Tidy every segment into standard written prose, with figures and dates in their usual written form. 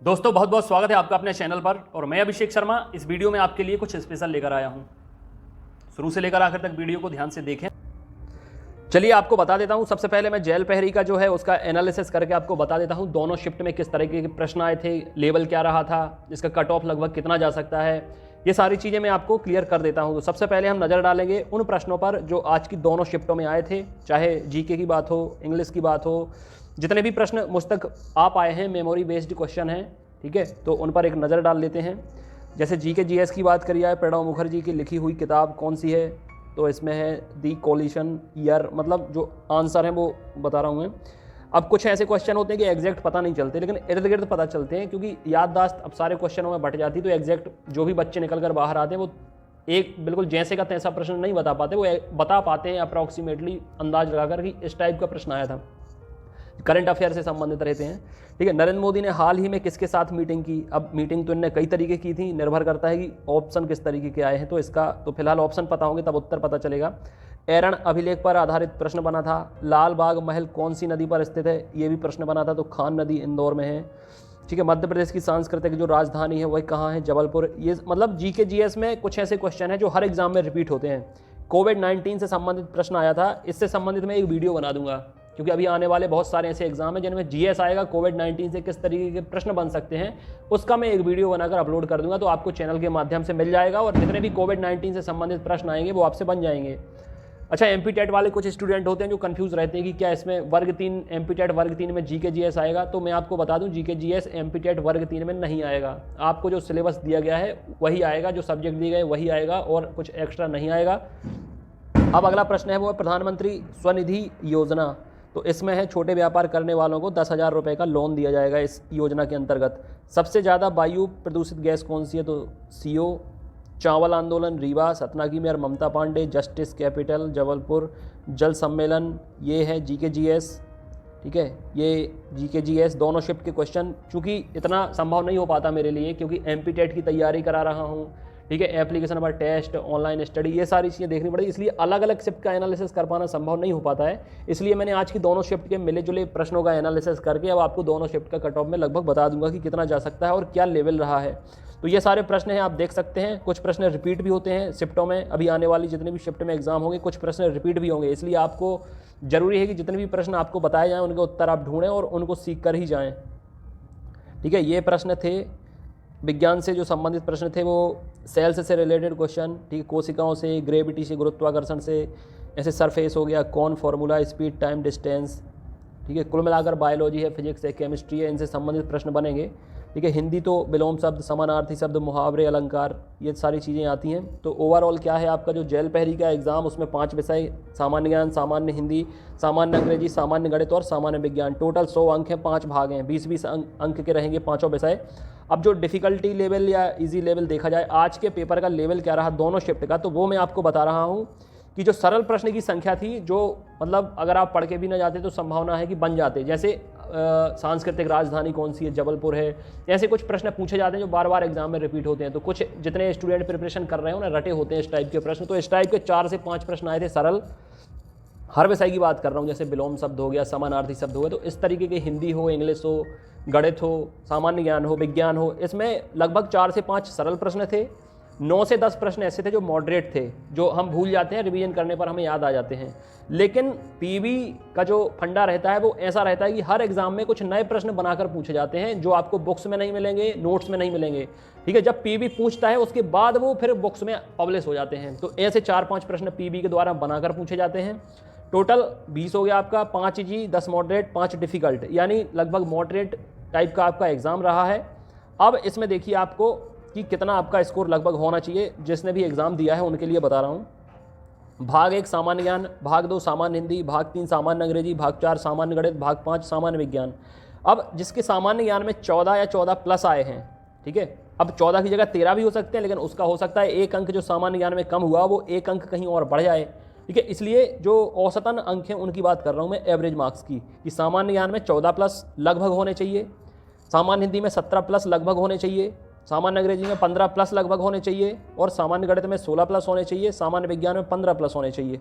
दोस्तों बहुत बहुत स्वागत है आपका अपने चैनल पर और मैं अभिषेक शर्मा इस वीडियो में आपके लिए कुछ स्पेशल लेकर आया हूं। शुरू से लेकर आखिर तक वीडियो को ध्यान से देखें। चलिए आपको बता देता हूं। सबसे पहले मैं जेल पहरी का जो है उसका एनालिसिस करके आपको बता देता हूं दोनों शिफ्ट में किस तरीके के प्रश्न आए थे, लेवल क्या रहा था, इसका कट ऑफ लगभग कितना जा सकता है, ये सारी चीज़ें मैं आपको क्लियर कर देता हूं। तो सबसे पहले हम नज़र डालेंगे उन प्रश्नों पर जो आज की दोनों शिफ्टों में आए थे, चाहे जीके की बात हो, इंग्लिश की बात हो, जितने भी प्रश्न मुझ तक आ पाए हैं मेमोरी बेस्ड क्वेश्चन हैं, ठीक है, तो उन पर एक नज़र डाल लेते हैं। जैसे जीके जीएस की बात करी जाए, प्रणब मुखर्जी की लिखी हुई किताब कौन सी है, तो इसमें है दी कोलिशन ईयर, मतलब जो आंसर है वो बता रहा हूँ मैं। अब कुछ ऐसे क्वेश्चन होते हैं कि एग्जैक्ट पता नहीं चलते, लेकिन इर्द गिर्द पता चलते हैं, क्योंकि याददाश्त अब सारे क्वेश्चनों में बट जाती, तो एग्जैक्ट जो भी बच्चे निकल कर बाहर आते हैं वो एक बिल्कुल जैसे का तैसा प्रश्न नहीं बता पाते, वो बता पाते हैं अप्रॉक्सीमेटली अंदाज लगाकर कि इस टाइप का प्रश्न आया था। करंट अफेयर से संबंधित रहते हैं, ठीक है। नरेंद्र मोदी ने हाल ही में किसके साथ मीटिंग की? अब मीटिंग तो इनने कई तरीके की थी, निर्भर करता है कि ऑप्शन किस तरीके के आए हैं, तो इसका तो फिलहाल ऑप्शन पता होंगे तब उत्तर पता चलेगा। एरन अभिलेख पर आधारित प्रश्न बना था। लाल बाग महल कौन सी नदी पर स्थित है? ये भी प्रश्न बना था, तो खान नदी इंदौर में है, ठीक है। मध्य प्रदेश की सांस्कृतिक जो राजधानी है वही कहाँ है? जबलपुर। ये मतलब जीके जीएस में कुछ ऐसे क्वेश्चन हैं जो हर एग्जाम में रिपीट होते हैं। कोविड-19 से संबंधित प्रश्न आया था, इससे संबंधित मैं एक वीडियो बना दूंगा, क्योंकि अभी आने वाले बहुत सारे ऐसे एग्जाम हैं जिनमें जीएस आएगा, कोविड-19 से किस तरीके के प्रश्न बन सकते हैं उसका मैं एक वीडियो बनाकर अपलोड कर दूंगा, तो आपको चैनल के माध्यम से मिल जाएगा और जितने भी कोविड-19 से संबंधित प्रश्न आएंगे वो आपसे बन जाएंगे। अच्छा, एमपी टेट वाले कुछ स्टूडेंट होते हैं जो कंफ्यूज रहते हैं कि क्या इसमें वर्ग 3 एमपी टेट वर्ग 3 में जीके जीएस आएगा, तो मैं आपको बता दूं जीके जीएस एमपी टेट वर्ग 3 में नहीं आएगा। आपको जो सिलेबस दिया गया है वही आएगा, जो सब्जेक्ट दिए गए वही आएगा और कुछ एक्स्ट्रा नहीं आएगा। अब अगला प्रश्न है वो है प्रधानमंत्री स्वनिधि योजना, तो इसमें है छोटे व्यापार करने वालों को 10,000 रुपये का लोन दिया जाएगा इस योजना के अंतर्गत। सबसे ज़्यादा वायु प्रदूषित गैस कौन सी है? तो CO। चावल आंदोलन रीवा, सतना की मेयर ममता पांडे, जस्टिस कैपिटल जबलपुर, जल सम्मेलन, ये है जीके जीएस, ठीक है। ये जीके जीएस दोनों शिफ्ट के क्वेश्चन, चूँकि इतना संभव नहीं हो पाता मेरे लिए क्योंकि एमपी टेट की तैयारी करा रहा हूँ, ठीक है, एप्लीकेशन पर टेस्ट, ऑनलाइन स्टडी, ये सारी चीज़ें देखनी पड़ेगी, इसलिए अलग अलग शिफ्ट का एनालिसिस कर पाना संभव नहीं हो पाता है। इसलिए मैंने आज की दोनों शिफ्ट के मिले जुले प्रश्नों का एनालिसिस करके अब आपको दोनों शिफ्ट का कट ऑफ में लगभग बता दूंगा कि कितना जा सकता है और क्या लेवल रहा है। तो ये सारे प्रश्न हैं, आप देख सकते हैं। कुछ प्रश्न रिपीट भी होते हैं शिफ्टों में, अभी आने वाली जितने भी शिफ्ट में एग्जाम होंगे कुछ प्रश्न रिपीट भी होंगे, इसलिए आपको जरूरी है कि जितने भी प्रश्न आपको बताए जाएँ उनके उत्तर आप ढूंढें और उनको सीख कर ही जाएँ, ठीक है। ये प्रश्न थे विज्ञान से जो संबंधित प्रश्न थे, वो सेल्स से रिलेटेड क्वेश्चन, ठीक है, कोशिकाओं से, ग्रेविटी से, गुरुत्वाकर्षण से, ऐसे सरफेस हो गया, कौन फार्मूला, स्पीड, टाइम, डिस्टेंस, ठीक है। कुल मिलाकर बायोलॉजी है, फिजिक्स है, केमिस्ट्री है, इनसे संबंधित प्रश्न बनेंगे, ठीक है। हिंदी तो विलोम शब्द, समानार्थी शब्द, मुहावरे, अलंकार, ये सारी चीज़ें आती हैं। तो ओवरऑल क्या है आपका जो जेल पहरी का एग्जाम, उसमें 5 विषय, सामान्य ज्ञान, सामान्य हिंदी, सामान्य अंग्रेजी, सामान्य गणित और सामान्य विज्ञान। टोटल 100 अंक हैं, 5 भाग हैं, 20-20 अंक के रहेंगे पाँचों विषय। अब जो डिफ़िकल्टी लेवल या इजी लेवल देखा जाए, आज के पेपर का लेवल क्या रहा दोनों शिफ्ट का, तो वो मैं आपको बता रहा हूँ कि जो सरल प्रश्न की संख्या थी, जो मतलब अगर आप पढ़ के भी ना जाते तो संभावना है कि बन जाते, जैसे सांस्कृतिक राजधानी कौन सी है? जबलपुर है। ऐसे कुछ प्रश्न पूछे जाते हैं जो बार बार एग्जाम में रिपीट होते हैं, तो कुछ जितने स्टूडेंट प्रिपरेशन कर रहे हैं उन्हें रटे होते हैं इस टाइप के प्रश्न, तो इस टाइप के 4 से 5 प्रश्न आए थे सरल। हर विषय की बात कर रहा हूँ, जैसे विलोम शब्द हो गया, समानार्थी शब्द हो गया, तो इस तरीके के हिंदी हो, इंग्लिश हो, गणित हो, सामान्य ज्ञान हो, विज्ञान हो, इसमें लगभग 4 से 5 सरल प्रश्न थे। 9 से 10 प्रश्न ऐसे थे जो मॉडरेट थे, जो हम भूल जाते हैं, रिवीजन करने पर हमें याद आ जाते हैं। लेकिन पीवी का जो फंडा रहता है वो ऐसा रहता है कि हर एग्जाम में कुछ नए प्रश्न बनाकर पूछे जाते हैं जो आपको बुक्स में नहीं मिलेंगे, नोट्स में नहीं मिलेंगे, ठीक है। जब पीवी पूछता है उसके बाद वो फिर बुक्स में पब्लिश हो जाते हैं, तो ऐसे 4-5 प्रश्न पीवी के द्वारा बनाकर पूछे जाते हैं। टोटल 20 हो गया आपका, 5 इजी, 10 मॉडरेट, 5 डिफ़िकल्ट, यानी लगभग मॉडरेट टाइप का आपका एग्ज़ाम रहा है। अब इसमें देखिए आपको कि कितना आपका स्कोर लगभग होना चाहिए, जिसने भी एग्ज़ाम दिया है उनके लिए बता रहा हूँ। भाग 1 सामान्य ज्ञान, भाग 2 सामान्य हिंदी, भाग 3 सामान्य अंग्रेजी, भाग 4 सामान्य गणित, भाग 5 सामान्य विज्ञान। अब जिसके सामान्य ज्ञान में 14 या 14 प्लस आए हैं, ठीक है, अब 14 की जगह 13 भी हो सकते हैं, लेकिन उसका हो सकता है 1 अंक जो सामान्य ज्ञान में कम हुआ वो 1 अंक कहीं और बढ़ जाए, ठीक है। इसलिए जो औसतन अंक हैं उनकी बात कर रहा हूँ मैं, एवरेज मार्क्स की, कि सामान्य ज्ञान में 14 प्लस लगभग होने चाहिए, सामान्य हिंदी में 17 प्लस लगभग होने चाहिए, सामान्य अंग्रेजी में 15 प्लस लगभग होने चाहिए, और सामान्य गणित में 16 प्लस होने चाहिए, सामान्य विज्ञान में 15 प्लस होने चाहिए।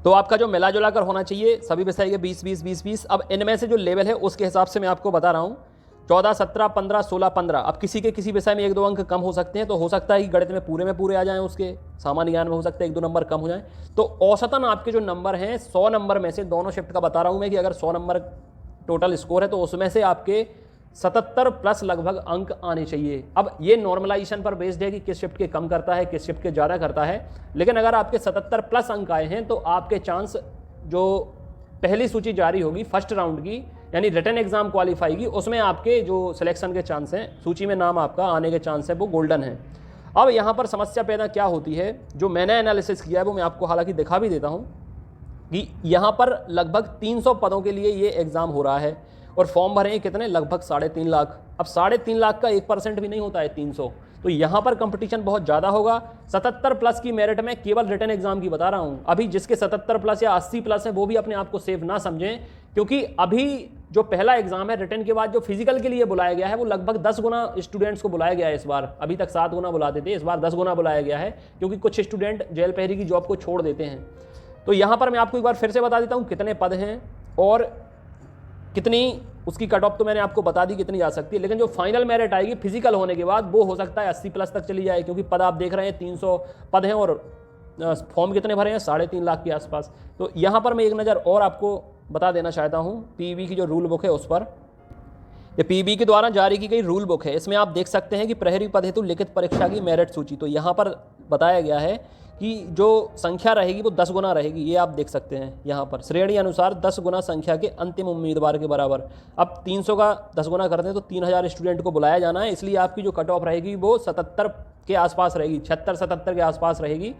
तो आपका जो मिला जुला कर होना चाहिए सभी विषय के 20-20-20-20। अब इनमें से जो लेवल है उसके हिसाब से मैं आपको बता रहा हूँ। 14, 17, 15, 16, 15। अब किसी के किसी विषय में 1-2 अंक कम हो सकते हैं, तो हो सकता है कि गणित में पूरे आ जाएं, उसके सामान्य ज्ञान में हो सकता है 1-2 नंबर कम हो जाएं। तो औसतन आपके जो नंबर हैं 100 नंबर में से, दोनों शिफ्ट का बता रहा हूं मैं, कि अगर 100 नंबर टोटल स्कोर है तो उसमें से आपके 77 प्लस लगभग अंक आने चाहिए। अब ये नॉर्मलाइजेशन पर बेस्ड है कि किस शिफ्ट के कम करता है, किस शिफ्ट के ज़्यादा करता है, लेकिन अगर आपके 77 प्लस अंक आए हैं तो आपके चांस, जो पहली सूची जारी होगी फर्स्ट राउंड की, यानी रिटन एग्जाम क्वालिफाई की, उसमें आपके जो सिलेक्शन के चांस हैं, सूची में नाम आपका आने के चांस है, वो गोल्डन है। अब यहाँ पर समस्या पैदा क्या होती है, जो मैंने एनालिसिस किया है वो मैं आपको हालांकि दिखा भी देता हूँ, कि यहाँ पर लगभग 300 पदों के लिए ये एग्ज़ाम हो रहा है और फॉर्म भरे हैं कितने, लगभग 3.5 लाख। अब 3.5 लाख का 1% भी नहीं होता है 300, तो यहाँ पर कंपटीशन बहुत ज़्यादा होगा। 77 प्लस की मेरिट में केवल रिटन एग्जाम की बता रहा हूँ। अभी जिसके 77 प्लस या 80 प्लस है वो भी अपने आप को सेफ ना समझें, क्योंकि अभी जो पहला एग्जाम है रिटन के बाद जो फिजिकल के लिए बुलाया गया है वो लगभग 10 गुना स्टूडेंट्स को बुलाया गया है इस बार। अभी तक 7 गुना बुलाते थे, इस बार 10 गुना बुलाया गया है, क्योंकि कुछ स्टूडेंट जेल पहरी की जॉब को छोड़ देते हैं। तो यहाँ पर मैं आपको एक बार फिर से बता देता हूँ कितने पद हैं और कितनी उसकी कट ऑफ, तो मैंने आपको बता दी कितनी जा सकती है, लेकिन जो फाइनल मेरिट आएगी फिजिकल होने के बाद वो हो सकता है 80 प्लस तक चली जाए, क्योंकि पद आप देख रहे हैं 300 पद हैं और फॉर्म कितने भरे हैं, 3.5 लाख के आसपास। तो यहाँ पर मैं एक नज़र और आपको बता देना चाहता हूँ पीईबी की जो रूल बुक है उस पर। ये पीईबी के द्वारा जारी की गई रूल बुक है, इसमें आप देख सकते हैं कि प्रहरी पद हेतु लिखित परीक्षा की मेरिट सूची। तो यहाँ पर बताया गया है कि जो संख्या रहेगी वो 10 गुना रहेगी, ये आप देख सकते हैं यहाँ पर श्रेणी अनुसार 10 गुना संख्या के अंतिम उम्मीदवार के बराबर। अब 300 का 10 गुना करते हैं तो 3000 स्टूडेंट को बुलाया जाना है, इसलिए आपकी जो कट ऑफ रहेगी वो 77 के आसपास रहेगी, 76-77 के आसपास रहेगी।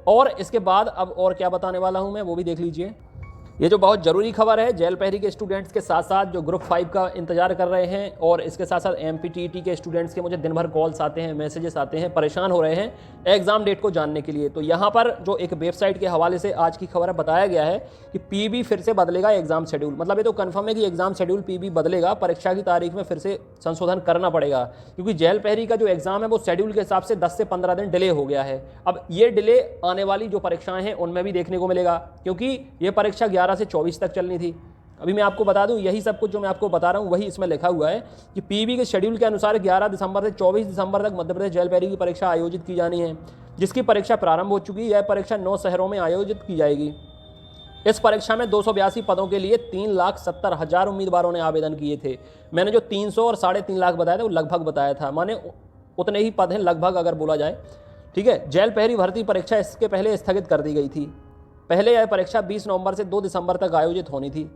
और इसके बाद अब और क्या बताने वाला हूँ मैं, वो भी देख लीजिए। ये जो बहुत ज़रूरी खबर है, जेल पहरी के स्टूडेंट्स के साथ साथ जो ग्रुप 5 का इंतजार कर रहे हैं और इसके साथ साथ एमपीटीईटी के स्टूडेंट्स के मुझे दिन भर कॉल्स आते हैं, मैसेजेस आते हैं, परेशान हो रहे हैं एग्जाम डेट को जानने के लिए। तो यहाँ पर जो एक वेबसाइट के हवाले से आज की खबर है, बताया गया है कि पीईबी फिर से बदलेगा एग्जाम शेड्यूल। मतलब ये तो कन्फर्म है कि एग्जाम शेड्यूल पीईबी बदलेगा, परीक्षा की तारीख में फिर से संशोधन करना पड़ेगा, क्योंकि जेल पहरी का जो एग्जाम है वो शेड्यूल के हिसाब से 10 से 15 दिन डिले हो गया है। अब ये डिले आने वाली जो परीक्षाएं हैं उनमें भी देखने को मिलेगा, क्योंकि ये परीक्षा 11 से 24 तक चलनी थी। अभी मैं आपको बता दूं, यही सब कुछ जो मैं आपको बता रहा हूं वही इसमें लिखा हुआ है कि पीईबी के शेड्यूल के अनुसार 11 दिसंबर से 24 दिसंबर तक मध्य प्रदेश जेल पहरी की परीक्षा आयोजित की जानी है, जिसकी परीक्षा प्रारंभ हो चुकी है। यह परीक्षा 9 शहरों में आयोजित की जाएगी। इस परीक्षा में 282 पदों के लिए 3,70,000 उम्मीदवारों ने आवेदन किए थे। मैंने जो 300 और 3.5 लाख बताया था वो लगभग बताया था, माने उतने ही पद हैं लगभग अगर बोला जाए, ठीक है। जेल पहरी भर्ती परीक्षा इसके पहले स्थगित कर दी गई थी। पहले यह परीक्षा 20 नवंबर से 2 दिसंबर तक आयोजित होनी थी,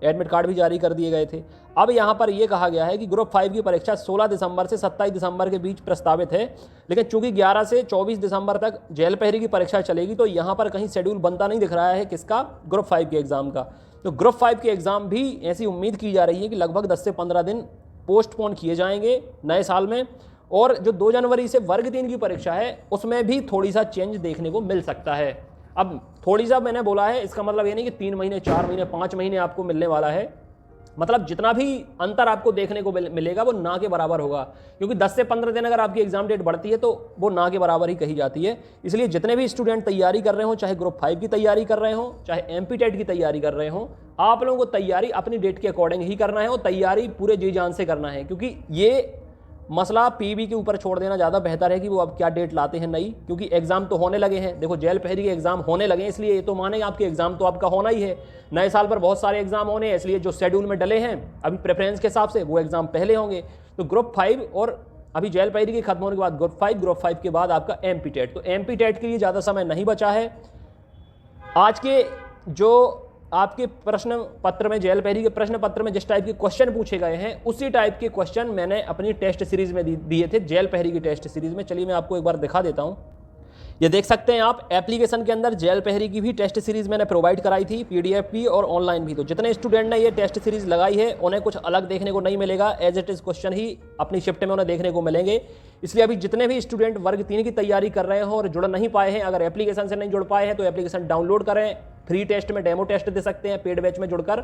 एडमिट कार्ड भी जारी कर दिए गए थे। अब यहाँ पर यह कहा गया है कि ग्रुप 5 की परीक्षा 16 दिसंबर से 27 दिसंबर के बीच प्रस्तावित है, लेकिन चूंकि 11 से 24 दिसंबर तक जेल पहरी की परीक्षा चलेगी तो यहाँ पर कहीं शेड्यूल बनता नहीं दिख रहा है किसका, ग्रुप 5 के एग्जाम का। तो ग्रुप 5 के एग्जाम भी ऐसी उम्मीद की जा रही है कि लगभग 10 से 15 दिन पोस्टपोन किए जाएंगे नए साल में। और जो 2 जनवरी से वर्ग 3 की परीक्षा है उसमें भी थोड़ी सा चेंज देखने को मिल सकता है। अब थोड़ी सा मैंने बोला है, इसका मतलब ये नहीं कि 3 महीने 4 महीने 5 महीने आपको मिलने वाला है, मतलब जितना भी अंतर आपको देखने को मिलेगा वो ना के बराबर होगा, क्योंकि 10 से 15 दिन अगर आपकी एग्जाम डेट बढ़ती है तो वो ना के बराबर ही कही जाती है। इसलिए जितने भी स्टूडेंट तैयारी कर रहे हो, चाहे ग्रुप 5 की तैयारी कर रहे हो, चाहे एमपी-टेट की तैयारी कर रहे हो, आप लोगों को तैयारी अपनी डेट के अकॉर्डिंग ही करना है और तैयारी पूरे जी जान से करना है, क्योंकि ये मसला पीईबी के ऊपर छोड़ देना ज़्यादा बेहतर है कि वो अब क्या डेट लाते हैं नई, क्योंकि एग्जाम तो होने लगे हैं। देखो जेल पहरी के एग्जाम होने लगे हैं, इसलिए ये तो माने आपके एग्जाम तो आपका होना ही है। नए साल पर बहुत सारे एग्जाम होने हैं, इसलिए जो शेड्यूल में डले हैं अभी प्रेफरेंस के हिसाब से वो एग्जाम पहले होंगे। तो ग्रुप 5 और अभी जेल पहरी के खत्म होने के बाद ग्रुप 5 के बाद आपका एमपी-टेट। तो एमपी-टेट के लिए ज़्यादा समय नहीं बचा है। आज के जो आपके प्रश्न पत्र में, जेल पहरी के प्रश्न पत्र में जिस टाइप के क्वेश्चन पूछे गए हैं उसी टाइप के क्वेश्चन मैंने अपनी टेस्ट सीरीज में दिए थे, जेल पहरी की टेस्ट सीरीज में। चलिए मैं आपको एक बार दिखा देता हूं। ये देख सकते हैं आप एप्लीकेशन के अंदर जेल पहरी की भी टेस्ट सीरीज मैंने प्रोवाइड कराई थी, पीडीएफ भी और ऑनलाइन भी। तो जितने स्टूडेंट ने ये टेस्ट सीरीज लगाई है उन्हें कुछ अलग देखने को नहीं मिलेगा, एज इट इज क्वेश्चन ही अपनी शिफ्ट में उन्हें देखने को मिलेंगे। इसलिए अभी जितने भी स्टूडेंट वर्ग 3 की तैयारी कर रहे हो और जुड़ नहीं पाए हैं, अगर एप्लीकेशन से नहीं जुड़ पाए हैं तो एप्लीकेशन डाउनलोड करें। फ्री टेस्ट में डेमो टेस्ट दे सकते हैं, पेड बैच में जुड़कर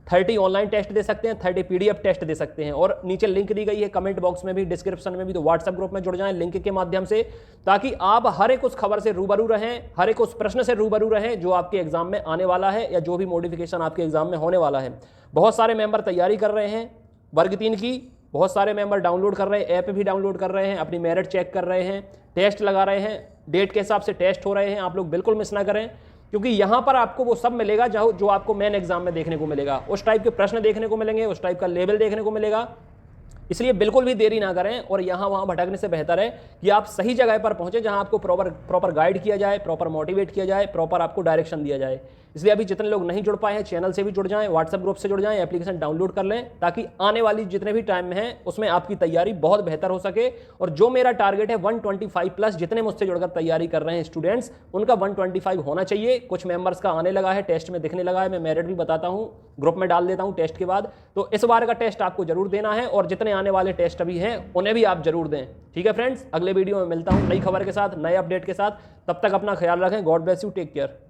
30 ऑनलाइन टेस्ट दे सकते हैं, 30 पीडीएफ टेस्ट दे सकते हैं। और नीचे लिंक दी गई है कमेंट बॉक्स में भी, डिस्क्रिप्शन में भी। तो व्हाट्सएप ग्रुप में जुड़ जाएं लिंक के माध्यम से, ताकि आप हर एक उस खबर से रूबरू रहें, हर एक उस प्रश्न से रूबरू रहें जो आपके एग्जाम में आने वाला है या जो भी मॉडिफिकेशन आपके एग्जाम में होने वाला है। बहुत सारे मेंबर तैयारी कर रहे हैं वर्ग 3 की, बहुत सारे मेंबर डाउनलोड कर रहे हैं, ऐप भी डाउनलोड कर रहे हैं, अपनी मेरिट चेक कर रहे हैं, टेस्ट लगा रहे हैं, डेट के हिसाब से टेस्ट हो रहे हैं। आप लोग बिल्कुल मिस ना करें, क्योंकि यहाँ पर आपको वो सब मिलेगा जो आपको मेन एग्जाम में देखने को मिलेगा। उस टाइप के प्रश्न देखने को मिलेंगे, उस टाइप का लेवल देखने को मिलेगा। इसलिए बिल्कुल भी देरी ना करें और यहाँ वहाँ भटकने से बेहतर है कि आप सही जगह पर पहुँचे, जहाँ आपको प्रॉपर गाइड किया जाए, प्रॉपर मोटिवेट किया जाए, प्रॉपर आपको डायरेक्शन दिया जाए। इसलिए अभी जितने लोग नहीं जुड़ पाए हैं, चैनल से भी जुड़ जाएं, व्हाट्सएप ग्रुप से जुड़ जाएं, एप्लीकेशन डाउनलोड कर लें, ताकि आने वाली जितने भी टाइम में है उसमें आपकी तैयारी बहुत बेहतर हो सके। और जो मेरा टारगेट है 125 प्लस, जितने मुझसे जुड़कर तैयारी कर रहे हैं स्टूडेंट्स, उनका 125 होना चाहिए। कुछ मेंबर्स का आने लगा है, टेस्ट में दिखने लगा है, मैं मेरिट भी बताता हूँ, ग्रुप में डाल देता हूँ टेस्ट के बाद। तो इस बार का टेस्ट आपको जरूर देना है और जितने आने वाले टेस्ट अभी हैं उन्हें भी आप जरूर दें। ठीक है फ्रेंड्स, अगले वीडियो में मिलता हूँ नई खबर के साथ, नए अपडेट के साथ। तब तक अपना ख्याल रखें। God bless you, take care.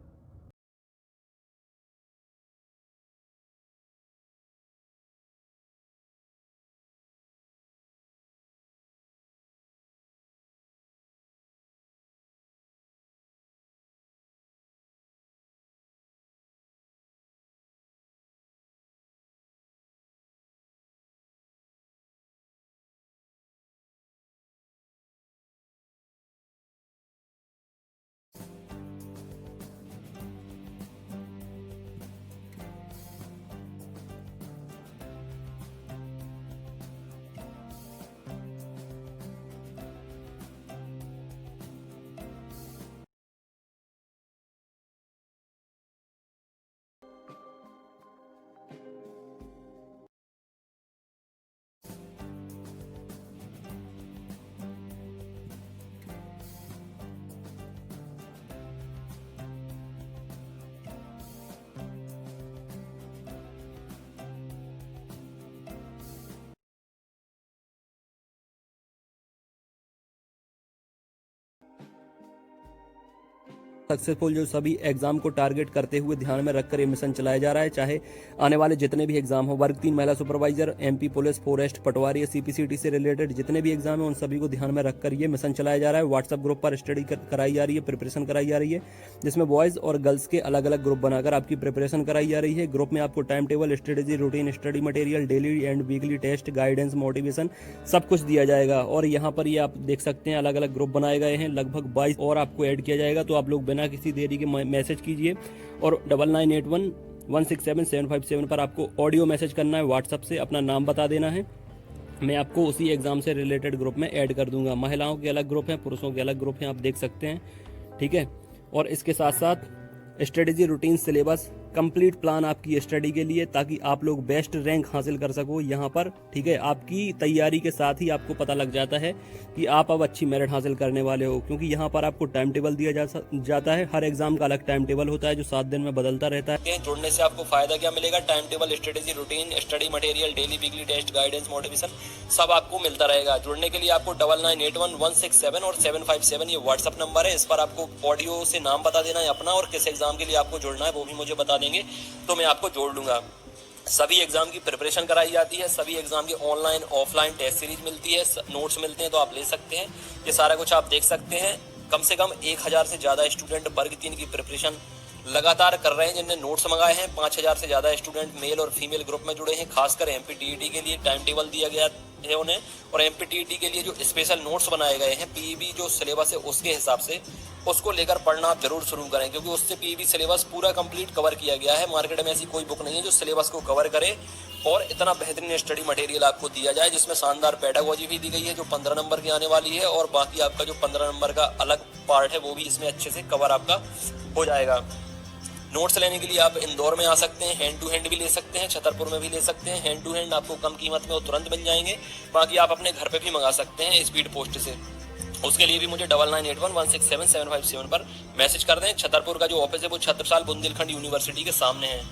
Successful जो सभी एग्जाम को टारगेट करते हुए ध्यान में रखकर ये मिशन चलाया जा रहा है। चाहे आने वाले जितने भी एग्जाम हो, वर्ग 3 महिला सुपरवाइजर, एमपी पुलिस, फॉरेस्ट, पटवारी, सीपीसीटी से रिलेटेड जितने भी एग्जाम है उन सभी को ध्यान में रखकर ये मिशन चलाया जा रहा है। व्हाट्सएप ग्रुप पर स्टडी कराई जा रही है, प्रिपरेशन कराई जा रही है, जिसमें बॉयज और गर्ल्स के अलग अलग ग्रुप बनाकर आपकी प्रिपरेशन कराई जा रही है। ग्रुप में आपको time table, strategy, routine, study material, daily and weekly test, guidance, motivation सब कुछ दिया जाएगा। और यहाँ पर ये आप देख सकते हैं अलग अलग ग्रुप बनाए गए हैं, लगभग 22 और आपको ऐड किया जाएगा। तो आप लोग बिना किसी देरी के मैसेज कीजिए और 9981167757 पर आपको ऑडियो मैसेज करना है। व्हाट्सएप से अपना नाम बता देना है, मैं आपको उसी एग्जाम से रिलेटेड ग्रुप में ऐड कर दूंगा। महिलाओं के अलग ग्रुप हैं, पुरुषों के अलग ग्रुप हैं, आप देख सकते हैं। ठीक है, और इसके साथ साथ strategy, routine, syllabus, complete plan आपकी स्टडी के लिए, ताकि आप लोग बेस्ट रैंक हासिल कर सको यहाँ पर। ठीक है, आपकी तैयारी के साथ ही आपको पता लग जाता है कि आप अब अच्छी मेरिट हासिल करने वाले हो, क्योंकि यहाँ पर आपको टाइम टेबल दिया जाता है। हर एग्जाम का अलग टाइम टेबल होता है जो 7 दिन में बदलता रहता है। जुड़ने से आपको फायदा क्या मिलेगा? Time table, strategy, routine, study material, daily weekly test, guidance, motivation सब आपको मिलता रहेगा। जुड़ने के लिए आपको 99811677 और 757 ये व्हाट्सअप नंबर है। इस पर आपको ऑडियो से नाम बता देना है अपना और किस एग्जाम के लिए आपको जुड़ना है वो भी मुझे बता देंगे, तो मैं आपको जोड़ लूंगा। सभी एग्जाम की प्रिपरेशन कराई जाती है, सभी एग्जाम की ऑनलाइन ऑफलाइन टेस्ट सीरीज मिलती है, नोट्स मिलते हैं तो आप ले सकते हैं। ये सारा कुछ आप देख सकते हैं। कम से कम 1000 से ज़्यादा स्टूडेंट वर्ग 3 की प्रिपरेशन लगातार कर रहे हैं, जिनने नोट्स मंगाए हैं। 5000 से ज़्यादा स्टूडेंट मेल और फीमेल ग्रुप में जुड़े हैं। खासकर एमपीटीईटी के लिए टाइम टेबल दिया गया है उन्हें, और एमपीटीईटी के लिए जो स्पेशल नोट्स बनाए गए हैं, पीईबी जो सिलेबस है उसके हिसाब से उसको लेकर पढ़ना आप जरूर शुरू करें, क्योंकि उससे पीईबी सिलेबस पूरा कंप्लीट कवर किया गया है। मार्केट में ऐसी कोई बुक नहीं है जो सिलेबस को कवर करे और इतना बेहतरीन स्टडी मटेरियल आपको दिया जाए, जिसमें शानदार पेडागोजी भी दी गई है जो 15 नंबर की आने वाली है, और बाकी आपका जो 15 नंबर का अलग पार्ट है वो भी इसमें अच्छे से कवर आपका हो जाएगा। नोट्स लेने के लिए आप इंदौर में आ सकते हैं, हैंड टू हैंड भी ले सकते हैं, छतरपुर में भी ले सकते हैं। हैंड टू हैंड आपको कम कीमत में वो तुरंत मिल जाएंगे, बाकी आप अपने घर पे भी मंगा सकते हैं स्पीड पोस्ट से। उसके लिए भी मुझे 9981167757 पर मैसेज कर दें। छतरपुर का जो ऑफिस है वो छत्रसाल बुंदेलखंड यूनिवर्सिटी के सामने है।